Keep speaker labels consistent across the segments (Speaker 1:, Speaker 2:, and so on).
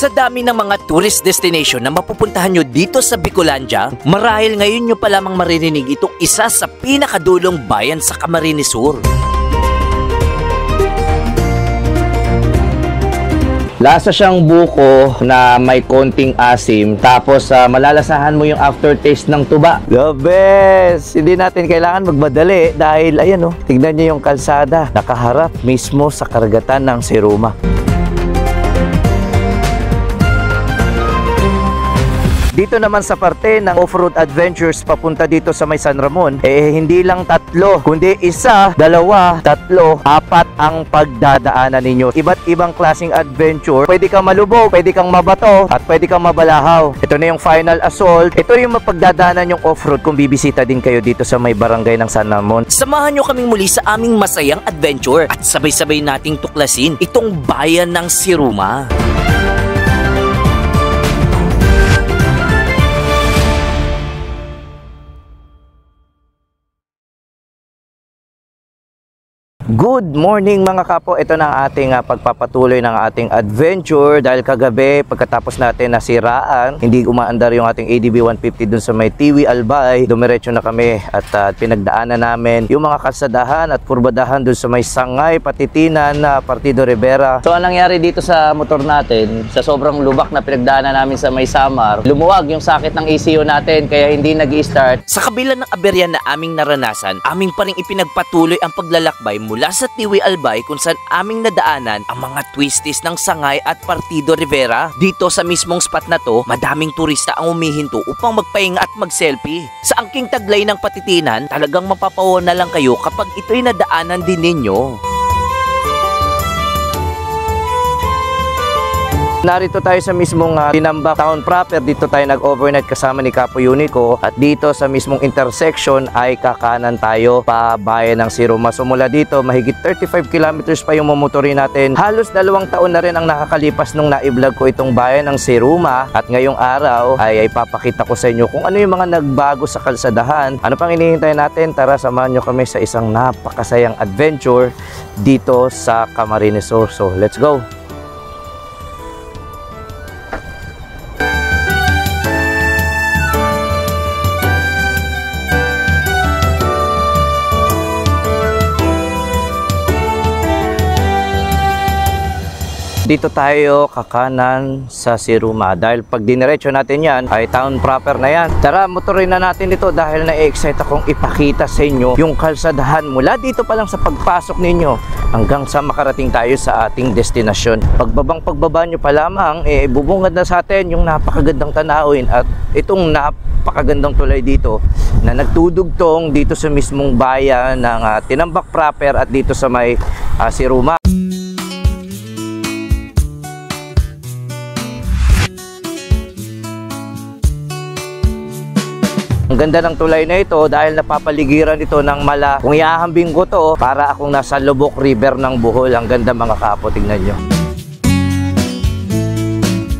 Speaker 1: Sa dami ng mga tourist destination na mapupuntahan nyo dito sa Bicolandia, marahil ngayon nyo pa lamang maririnig itong isa sa pinakadulong bayan sa Camarines Sur.
Speaker 2: Lasa siyang buko na may konting asim, tapos malalasahan mo yung aftertaste ng tuba. The best! Hindi natin kailangan magmadali dahil ayan oh, tignan niyo yung kalsada, nakaharap mismo sa karagatan ng Siruma. Dito naman sa parte ng off-road adventures papunta dito sa may San Ramon, hindi lang tatlo, kundi isa, dalawa, tatlo, apat ang pagdadaanan ninyo. Iba't ibang klaseng adventure. Pwede kang malubog, pwede kang mabato, at pwede kang mabalahaw. Ito na yung final assault. Ito yung mapagdadaanan yung off-road kung bibisita din kayo dito sa may barangay ng San Ramon.
Speaker 1: Samahan nyo kaming muli sa aming masayang adventure at sabay-sabay nating tuklasin itong bayan ng Siruma.
Speaker 2: Good morning mga kapo, ito na ang ating pagpapatuloy ng ating adventure dahil kagabi pagkatapos natin nasiraan, hindi umaandar yung ating ADB 150 dun sa may Tiwi Albay, dumiretso na kami at pinagdaanan namin yung mga kalsadahan at kurbadahan dun sa may Sangay, Patitinan, Partido Rivera. So anong nangyari dito sa motor natin, sa sobrang lubak na pinagdaanan namin sa may Samar, lumuwag yung sakit ng ECU natin kaya hindi nag-i-start.
Speaker 1: Sa kabila ng aberya na aming naranasan, aming pa rin ipinagpatuloy ang paglalakbay mula sa Tiwi Albay kung saan aming nadaanan ang mga twisties ng Sangay at Partido Rivera. Dito sa mismong spot na to, madaming turista ang umihinto upang magpahinga at mag-selfie. Sa angking taglay ng Patitinan, talagang mapapawaw na lang kayo kapag ito'y nadaanan din ninyo.
Speaker 2: Narito tayo sa mismong Tinambak Town proper. Dito tayo nag-overnight kasama ni Capo Unico. At dito sa mismong intersection ay kakanan tayo pa bayan ng Siruma. So mula dito, mahigit 35 kilometers pa yung mamotorin natin. Halos 2 taon na rin ang nakakalipas nung na-vlog ko itong bayan ng Siruma. At ngayong araw ay papakita ko sa inyo kung ano yung mga nagbago sa kalsadahan. Ano pang hinihintay natin? Tara, samahan nyo kami sa isang napakasayang adventure dito sa Camarines Sur. So let's go! Dito tayo kakanan sa Siruma dahil pag diniretso natin yan ay town proper na yan. Tara, motorin na natin ito dahil na-excite akong ipakita sa inyo yung kalsadahan mula dito pa lang sa pagpasok ninyo hanggang sa makarating tayo sa ating destinasyon. Pagbaba nyo pa lamang, bubungad na sa atin yung napakagandang tanawin at itong napakagandang tulay dito na nagtudugtong dito sa mismong bayan ng Tinambak proper at dito sa may Siruma. Ang ganda ng tulay na ito dahil napapaligiran ito ng mala. Kung iahambing ko to, para akong nasa Lubok River ng Bohol. Ang ganda mga kapo, tingnan nyo.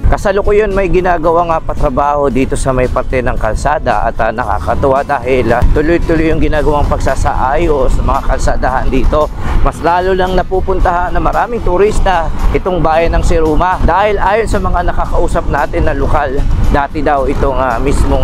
Speaker 2: Kasalukuyan may ginagawang patrabaho dito sa may parte ng kalsada at nakakatuwa dahil tuloy-tuloy yung ginagawang pagsasaayos sa mga kalsadahan dito. Mas lalo lang napupuntahan na maraming turista itong bayan ng Siruma dahil ayon sa mga nakakausap natin na lokal, dati daw itong mismong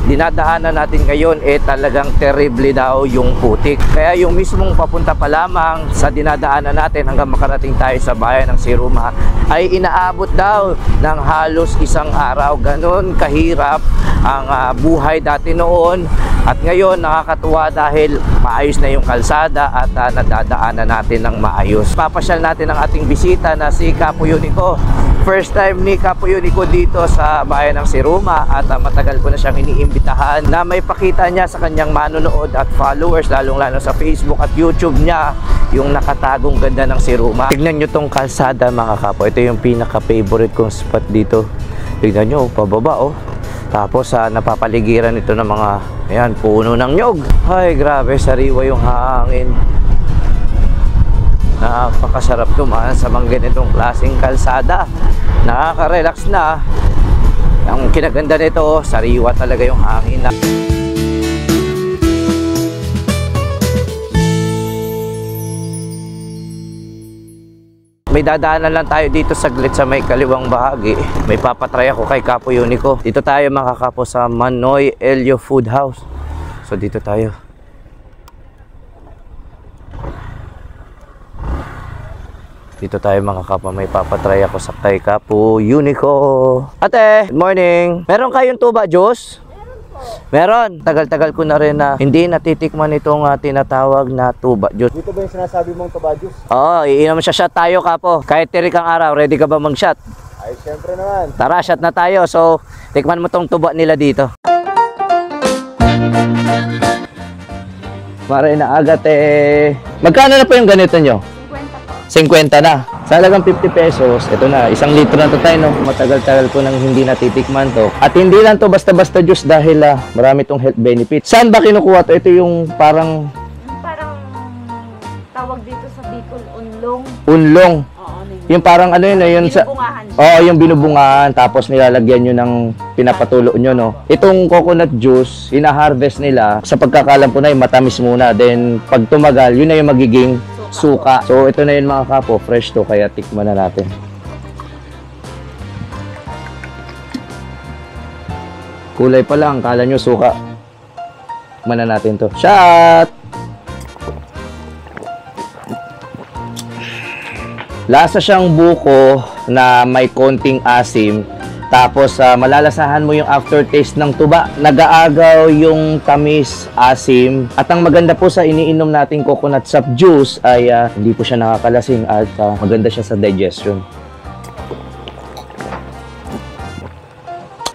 Speaker 2: dinadaanan natin ngayon talagang terrible daw yung putik. Kaya yung mismong papunta pa lamang sa dinadaanan natin hanggang makarating tayo sa bayan ng Siruma ay inaabot daw ng halos isang araw. Ganon kahirap ang buhay dati noon. At ngayon nakakatuwa dahil maayos na yung kalsada at nadadaanan natin ng maayos. Papasyal natin ang ating bisita na si Capo Unico. First time ni Capo Unico dito sa bayan ng Siruma at matagal ko na siyang iniimbitahan na may pakita niya sa kanyang manonood at followers, lalong-lalo sa Facebook at YouTube niya, yung nakatagong ganda ng Siruma. Tignan nyo tong kalsada mga kapo. Ito yung pinaka-favorite kong spot dito. Tignan nyo, pababa oh. Tapos napapaligiran ito ng mga ayan, puno ng nyog. Ay grabe, sariwa yung hangin. Napakasarap dumaan sa mga ganitong klaseng kalsada. Nakaka-relax na. Ang kinaganda nito, sariwa talaga yung hangin na. May dadaanan lang tayo dito saglit sa may kaliwang bahagi. May papatry ako kay Kapo Unico. Dito tayo mga kapo sa Manoy Elio Food House. So dito tayo. Dito tayo mga kapo, may papatry ako sa kay Kapo Unico. Ate, good morning. Meron kayong tuba juice? Meron. Tagal-tagal ko na rin na hindi natitikman itong tinatawag na tuba juice.
Speaker 3: Dito ba yung sinasabi mong tuba juice?
Speaker 2: Oo, iinom siya. Shot tayo Kapo. Kahit tirik ang araw, ready ka ba mag-shot?
Speaker 3: Ay, syempre naman.
Speaker 2: Tara, shot na tayo. So, tikman mo tong tuba nila dito. Mara na agad Magkano na po yung ganito nyo? 50 na. Sa halagang 50 pesos, ito na, 1 litro na to tayo, no? Matagal-tagal ko nang hindi natitikman to. At hindi lang to basta-basta juice dahil marami tong health benefits. Saan ba kinukuha to? Ito yung parang
Speaker 4: tawag dito sa Bicol, unlong.
Speaker 2: unlong.
Speaker 4: Oo,
Speaker 2: Yung parang ano yun, yung sa...
Speaker 4: binubungahan siya.
Speaker 2: Oh, yung binubungahan, tapos nilalagyan nyo ng pinapatulo nyo, no? Itong coconut juice, ina-harvest nila. Sa pagkakalam ko na yung matamis muna. Then, pag tumagal, yun na yung magiging suka. So, ito na yun mga kapo. Fresh to, kaya tikman na natin. Kulay pa lang, kala nyo suka. Tikman na natin to. Shot! Lasa siyang buko na may konting asim. Tapos malalasahan mo yung aftertaste ng tuba. Nag-aagaw yung tamis, asim. At ang maganda po sa iniinom nating coconut sap juice ay hindi po siya nakakalasing at maganda siya sa digestion.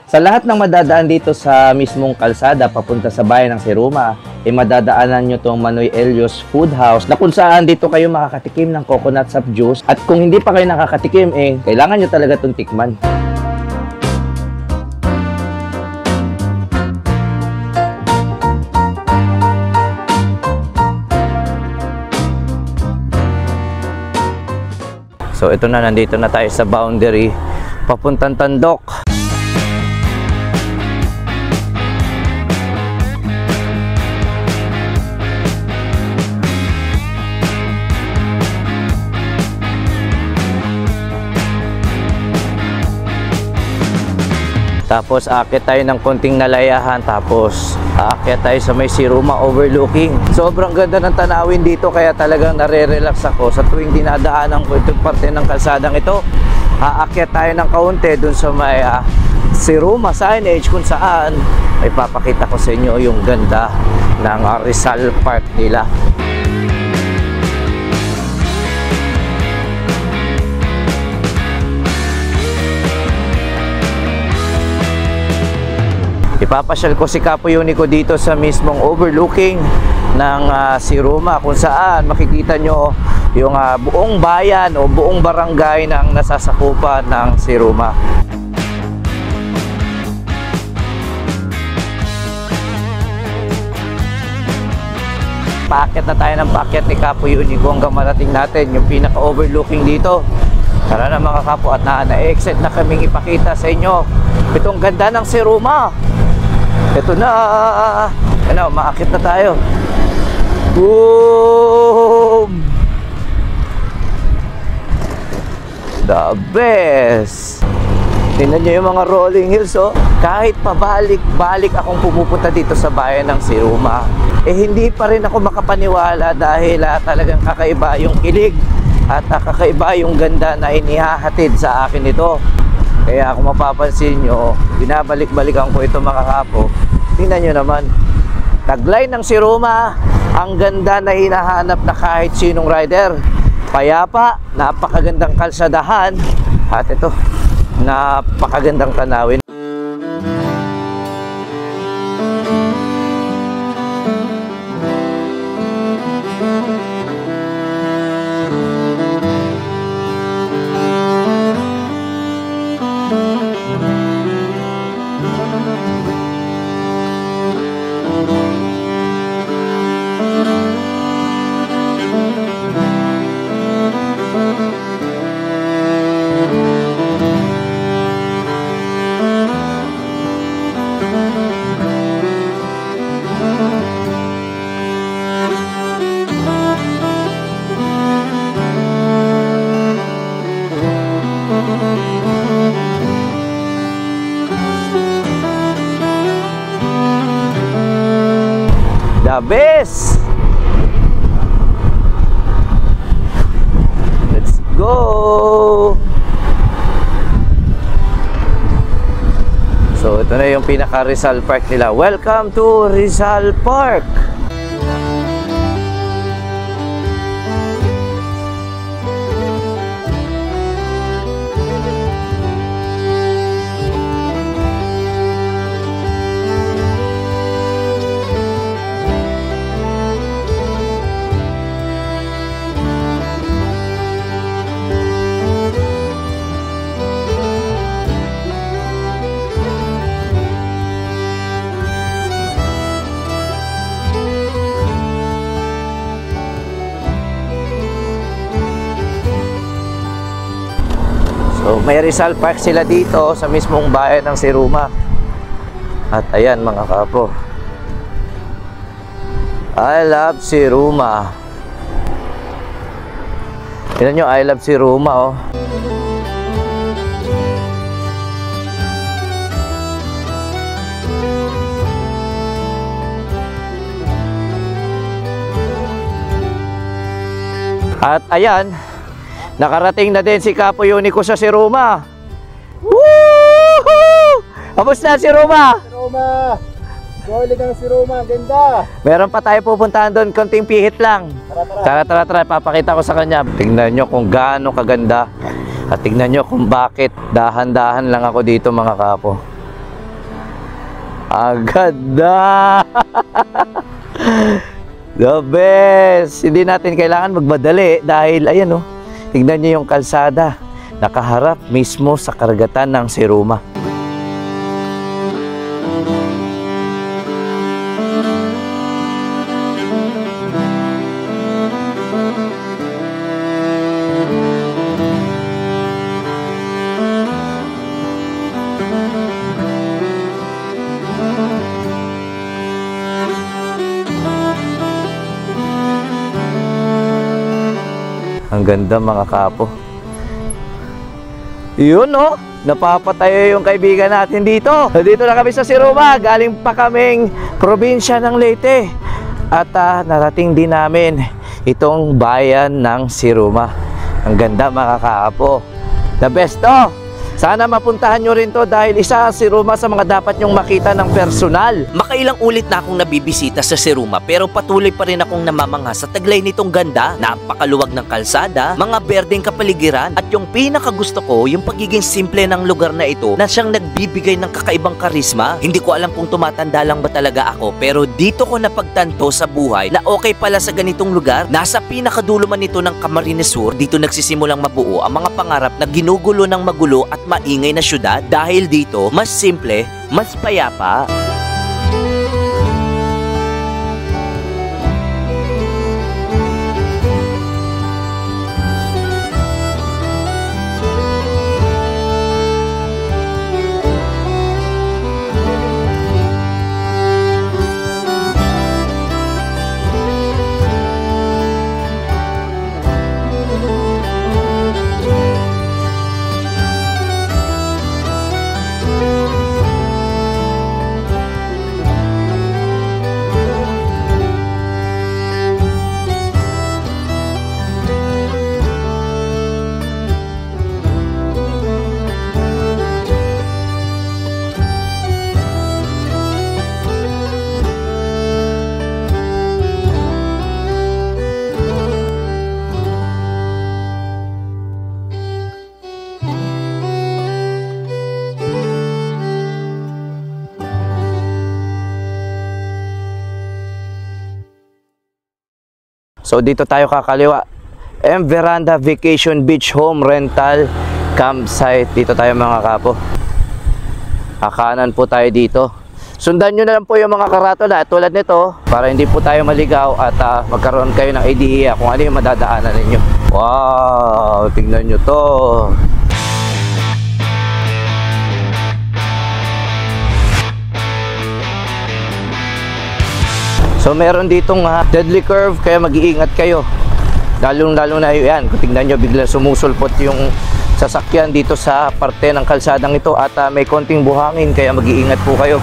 Speaker 2: Sa lahat ng madadaan dito sa mismong kalsada papunta sa bayan ng Siruma, madadaanan nyo tong Manoy Elio's Food House na kung saan dito kayo makakatikim ng coconut sap juice. At kung hindi pa kayo nakakatikim, kailangan nyo talaga itong tikman. So ito na, nandito na tayo sa boundary papuntang Tandok. Tapos aakyat tayo ng konting nalayahan, tapos aakyat tayo sa may Siruma overlooking. Sobrang ganda ng tanawin dito, kaya talagang nare-relax ako sa tuwing dinadaanan ko itong parte ng kalsadang ito. Aakyat tayo ng kaunti dun sa may Siruma signage kung saan ay papakita ko sa inyo yung ganda ng Rizal Park nila. Ipapasyal ko si Kapo Unico dito sa mismong overlooking ng Siruma kung saan makikita nyo yung buong bayan o buong barangay ng nasasakupan ng Siruma. Paakyat na tayo ng paakyat ni Kapo Unico hanggang marating natin yung pinaka-overlooking dito. Tara na mga kapo, at na-exit na kaming ipakita sa inyo itong ganda ng Siruma. Ito na. Ano, maakit na tayo. Boom! The best! Tingnan nyo yung mga rolling hills, oh. Kahit pabalik-balik akong pumupunta dito sa bayan ng Siruma, hindi pa rin ako makapaniwala dahil talagang kakaiba yung kilig at kakaiba yung ganda na inihahatid sa akin ito. Kaya kung mapapansin nyo, binabalik-balikan ko ito mga kapo. Tingnan nyo naman, taglay ng Siruma, ang ganda na hinahanap na kahit sinong rider. Payapa, napakagandang kalsadahan, at ito, napakagandang tanawin. best! Let's go! So ito na yung pinaka Rizal Park nila. Welcome to Rizal Park! So, may Rizal Park sila dito sa mismong bayan ng Siruma. At ayan mga kapo, I love Siruma. Tignan nyo, I love Siruma oh. At ayan, nakarating na din si Kapo Unico sa Siruma. Woohoo! Kamusta si Roma?
Speaker 3: Si Roma! Solid ang si Roma, ganda!
Speaker 2: Meron pa tayo pupuntahan doon, konting pihit lang. Tara, papakita ko sa kanya. Tingnan nyo kung gaano kaganda. At tingnan nyo kung bakit dahan-dahan lang ako dito mga kapo. Ang ganda! The best! Hindi natin kailangan magmadali dahil ayan oh, tingnan nyo yung kalsada. Nakaharap mismo sa karagatan ng Siruma. Ang ganda mga kapo. Yun oh, napapatayo yung kaibigan natin dito. Dito na kami sa Siruma. Galing pa kaming probinsya ng Leyte. At narating din namin itong bayan ng Siruma. Ang ganda mga kapo. The best to. Sana mapuntahan nyo rin to dahil isa Siruma sa mga dapat nyong makita ng personal.
Speaker 1: Makailang ulit na akong nabibisita sa Siruma pero patuloy pa rin akong namamangha sa taglay nitong ganda. Napakaluwag ng kalsada, mga berdeng kapaligiran at yung pinakagusto ko yung pagiging simple ng lugar na ito na siyang nagbibigay ng kakaibang karisma. Hindi ko alam kung tumatanda lang ba talaga ako pero dito ko napagtanto sa buhay na okay pala sa ganitong lugar. Nasa pinakadulo man ito ng Camarines Sur, dito nagsisimulang mabuo ang mga pangarap na ginugulo ng magulo at maingay na syudad dahil dito mas simple, mas payapa.
Speaker 2: So dito tayo kakaliwa. M Veranda Vacation Beach Home Rental Campsite. Dito tayo mga kapo. Kanan po tayo dito. Sundan nyo na lang po yung mga karatula tulad nito para hindi po tayo maligaw at magkaroon kayo ng idea kung ano yung madadaanan ninyo. Wow! Tingnan nyo to. So meron ditong deadly curve kaya mag-iingat kayo. Lalo na yan. Kung tingnan nyo bigla sumusulpot yung sasakyan dito sa parte ng kalsadang ito at may konting buhangin kaya mag-iingat po kayo.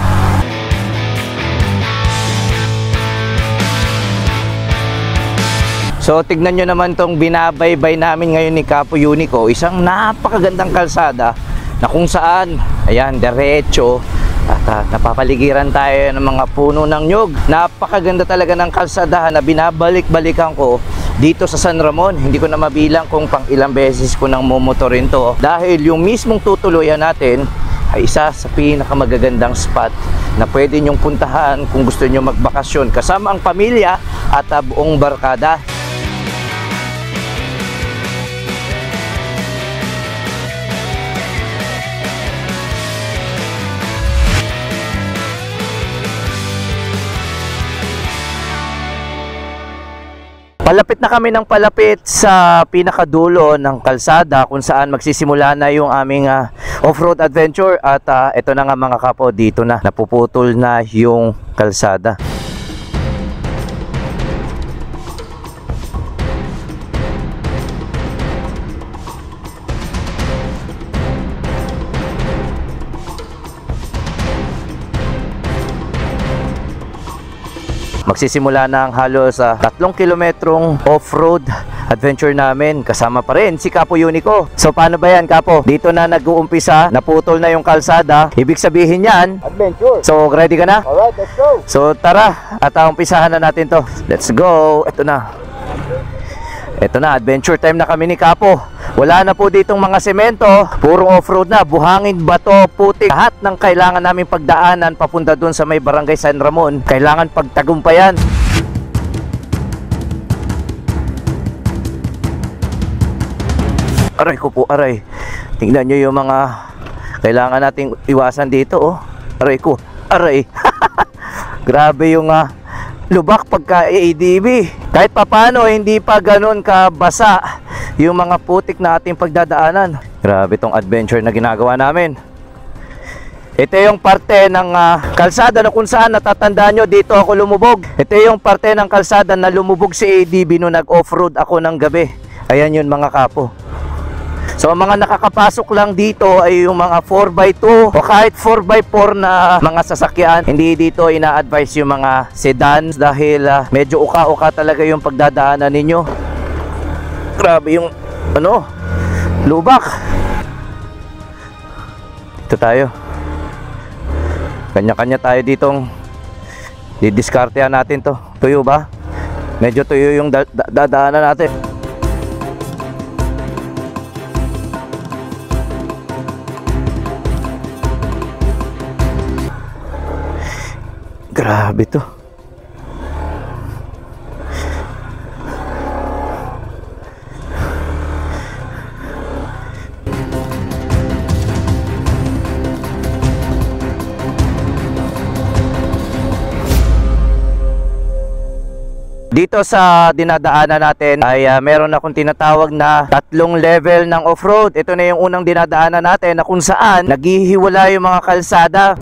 Speaker 2: So tignan nyo naman tong binabaybay namin ngayon ni Capo Unico. Isang napakagandang kalsada na kung saan, ayan, diretso. At napapaligiran tayo ng mga puno ng nyug. Napakaganda talaga ng kalsadahan na binabalik-balikan ko dito sa San Ramon. Hindi ko na mabilang kung pang ilang beses ko nang mumotorin to. Dahil yung mismong tutuluyan natin ay isa sa pinakamagagandang spot na pwede nyong puntahan kung gusto nyo magbakasyon kasama ang pamilya at buong barkada. Palapit na kami ng palapit sa pinakadulo ng kalsada kung saan magsisimula na yung aming off-road adventure at ito na nga mga kapo, dito na napuputol na yung kalsada. Magsisimula na ang halos 3 kilometrong off-road adventure namin. Kasama pa rin si Capo Unico. So paano ba yan, Capo? Dito na nag-uumpisa, naputol na yung kalsada. Ibig sabihin yan,
Speaker 3: Adventure.
Speaker 2: so ready ka na?
Speaker 3: Alright, let's go.
Speaker 2: So tara, at umpisahan na natin to. Let's go. Ito na. Ito na, adventure time na kami ni Capo. Wala na po ditong mga semento, puro off-road na, buhangin, bato, putik. Lahat ng kailangan namin pagdaanan papunta dun sa may barangay San Ramon, kailangan pagtagumpayan. Aray ko po, aray. Tingnan nyo yung mga kailangan nating iwasan dito, oh. Aray ko, aray. Grabe yung lubak pagka ADB. Kahit papano hindi pa ganun kabasa yung mga putik na ating pagdadaanan. Grabe tong adventure na ginagawa namin. Ito yung parte ng kalsada na kung saan natatandaan nyo dito ako lumubog. Ito yung parte ng kalsada na lumubog si ADB nung nag-off-road ako ng gabi. Ayan yun mga kapo. So ang mga nakakapasok lang dito ay yung mga 4x2 o kahit 4x4 na mga sasakyan. Hindi dito ina-advise yung mga sedans dahil medyo uka-uka talaga yung pagdadaanan ninyo. Grabe yung lubak. Ito tayo. Kanya-kanya tayo ditong didiskartehan natin to. Tuyo ba? Medyo tuyo yung dadaanan natin. Grabe to. Dito sa dinadaanan natin ay meron akong tinatawag na 3 level ng off-road. Ito na yung unang dinadaanan natin na kung saan naghihiwala yung mga kalsada.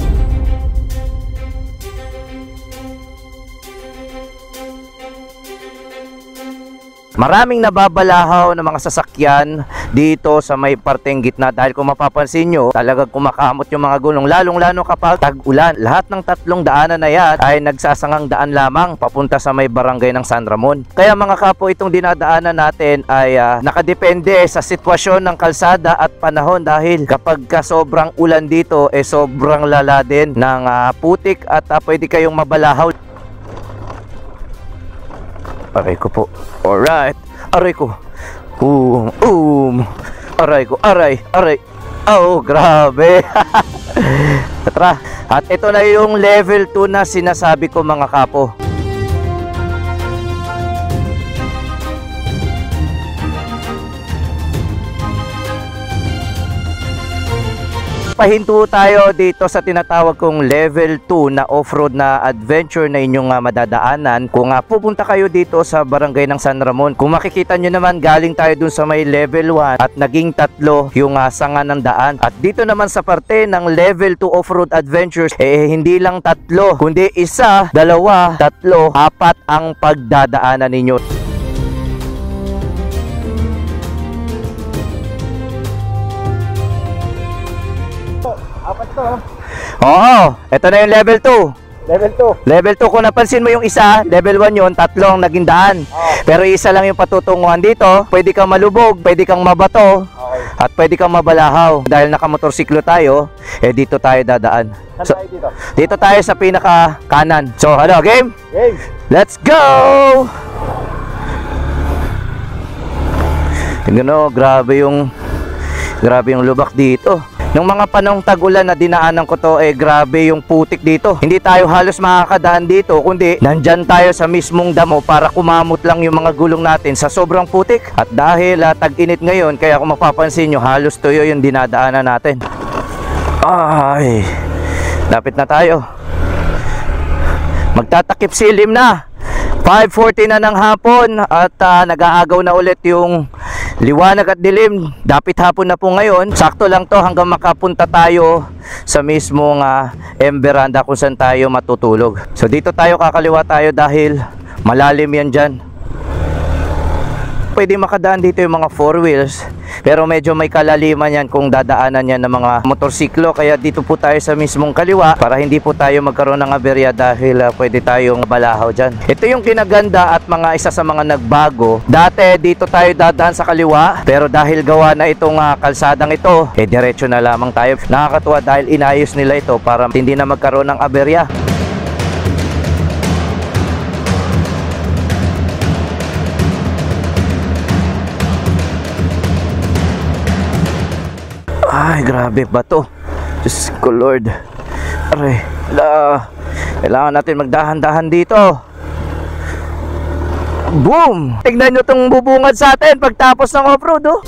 Speaker 2: Maraming nababalahaw ng mga sasakyan dito sa may parteng gitna dahil kung mapapansin nyo, talagang kumakamot yung mga gulong, lalong-lalo kapag tag-ulan. Lahat ng 3 daanan na yan ay nagsasangang daan lamang papunta sa may barangay ng San Ramon. Kaya mga kapo, itong dinadaanan natin ay nakadepende sa sitwasyon ng kalsada at panahon dahil kapag sobrang ulan dito, sobrang lala din ng putik at pwede kayong mabalahaw. Aray ko po. Alright. Aray ko. Aray ko. Aray. Oh, grabe. Tara. At ito na yung level 2 na sinasabi ko mga kapo. Pahinto tayo dito sa tinatawag kong level 2 na off-road na adventure na inyong madadaanan kung pupunta kayo dito sa barangay ng San Ramon. Kung makikita nyo naman, galing tayo dun sa may level 1 at naging 3 yung sanga ng daan. At dito naman sa parte ng level 2 off-road adventures, hindi lang 3 kundi 1, 2, 3, 4 ang pagdadaanan ninyo.
Speaker 3: Apat to.
Speaker 2: Oo, ito na yung level 2.
Speaker 3: Level 2.
Speaker 2: Level 2, kung napansin mo yung isa, level 1 yun, tatlong naging daan. Pero isa lang yung patutunguhan dito. Pwede kang malubog, pwede kang mabato,
Speaker 3: Okay.
Speaker 2: at pwede kang mabalahaw. Dahil nakamotorsiklo tayo, dito tayo dadaan.
Speaker 3: Saan
Speaker 2: So,
Speaker 3: tayo dito?
Speaker 2: dito tayo sa pinaka kanan. So, ano, game?
Speaker 3: Game.
Speaker 2: Let's go! Tingnan mo, grabe yung lubak dito. Nung mga panahong tag-ulan na dinaanan ko to, grabe yung putik dito. Hindi tayo halos makakadaan dito, kundi nandyan tayo sa mismong damo para kumamot lang yung mga gulong natin sa sobrang putik. At dahil tag-init ngayon, kaya kung mapapansin nyo, halos tuyo yung dinadaanan natin. Ay, lapit na tayo. Magtatakip silim na. 5:40 na ng hapon at nag-aagaw na ulit yung liwanag at dilim. Dapit hapon na po ngayon. Sakto lang to hanggang makapunta tayo sa mismong veranda kung saan tayo matutulog. So dito tayo, kakaliwa tayo dahil malalim yan dyan. Pwede makadaan dito yung mga 4 wheels, pero medyo may kalaliman yan kung dadaanan yan ng mga motorsiklo. Kaya dito po tayo sa mismong kaliwa para hindi po tayo magkaroon ng aberya dahil pwede tayong balahaw dyan. Ito yung kinaganda at isa sa mga nagbago. Dati dito tayo dadaan sa kaliwa, pero dahil gawa na itong kalsadang ito, diretso na lamang tayo. Nakakatuwa dahil inayos nila ito para hindi na magkaroon ng aberya. Ay, grabe ba to? Diyos ko, Lord. Aray, kailangan natin magdahan-dahan dito. Boom! Tignan nyo itong bubungad sa atin pagtapos ng off-road, oh.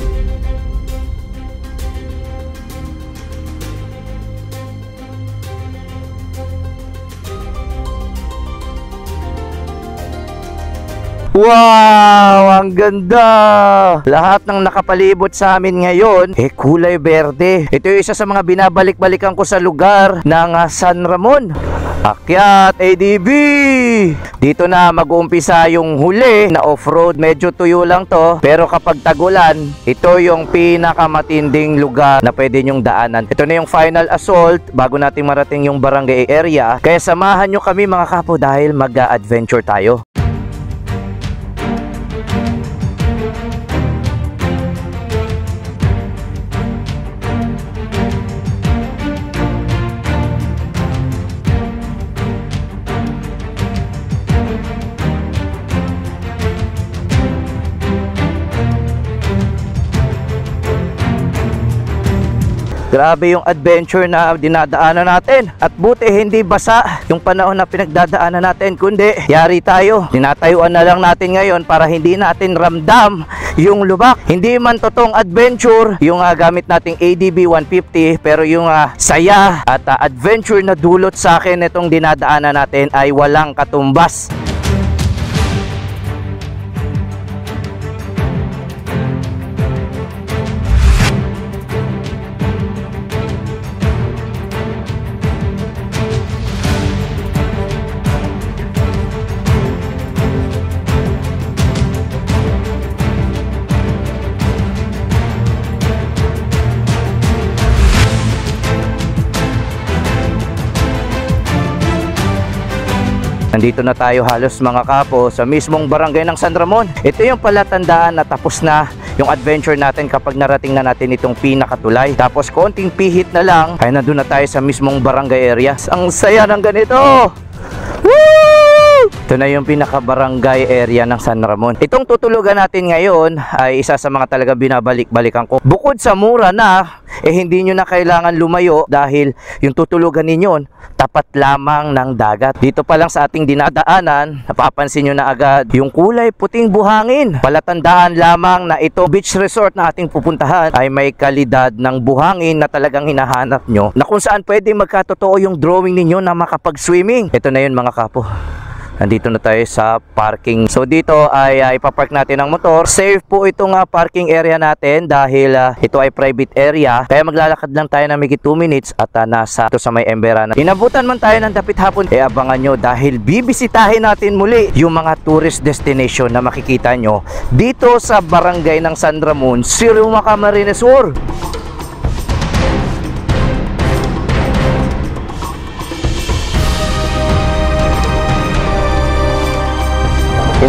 Speaker 2: Wow! Ang ganda! Lahat ng nakapalibot sa amin ngayon, kulay berde. Ito yung isa sa mga binabalik-balikan ko sa lugar ng San Ramon. Akyat, ADB! Dito na mag-uumpisa yung huli na off-road. Medyo tuyo lang to, pero kapag tagulan, ito yung pinakamatinding lugar na pwede nyong daanan. Ito na yung final assault bago natin marating yung barangay area. Kaya samahan nyo kami mga kapo dahil mag-adventure tayo. Grabe yung adventure na dinadaanan natin. At buti hindi basa yung panahon na pinagdadaanan natin, kundi yari tayo. Tinatayuan na lang natin ngayon para hindi natin ramdam yung lubak. Hindi man totoong adventure yung gamit nating ADB 150, pero yung saya at adventure na dulot sa akin itong dinadaanan natin ay walang katumbas. Nandito na tayo halos mga kapo sa mismong barangay ng San Ramon. Ito yung palatandaan na tapos na yung adventure natin kapag narating na natin itong pinakatulay. Tapos konting pihit na lang ay nandun na tayo sa mismong barangay area. Ang saya ng ganito! Woo! Ito na yung pinaka-barangay area ng San Ramon. Itong tutulugan natin ngayon ay isa sa mga talaga binabalik-balikan ko. Bukod sa mura na, hindi nyo na kailangan lumayo dahil yung tutulugan ninyo tapat lamang ng dagat. Dito pa lang sa ating dinadaanan, napapansin nyo na agad yung kulay puting buhangin. Palatandaan lamang na ito beach resort na ating pupuntahan ay may kalidad ng buhangin na talagang hinahanap nyo, na kung saan pwede magkatotoo yung drawing ninyo na makapag-swimming. Ito na yun mga kapo. Nandito na tayo sa parking. So dito ay ipapark natin ang motor. Safe po itong parking area natin dahil ito ay private area. Kaya maglalakad lang tayo ng migit 2 minutes at nasa ito sa may embera. Inabutan man tayo ng dapit hapon, abangan nyo dahil bibisitahin natin muli yung mga tourist destination na makikita nyo dito sa barangay ng San Ramon, Siruma, Camarines Sur.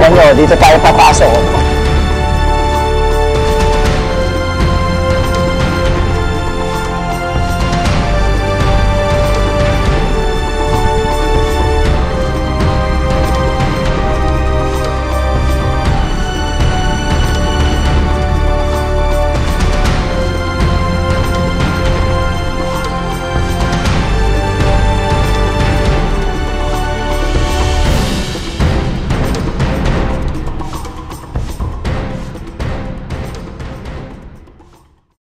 Speaker 2: Tingnan nyo, dito tayo papasok.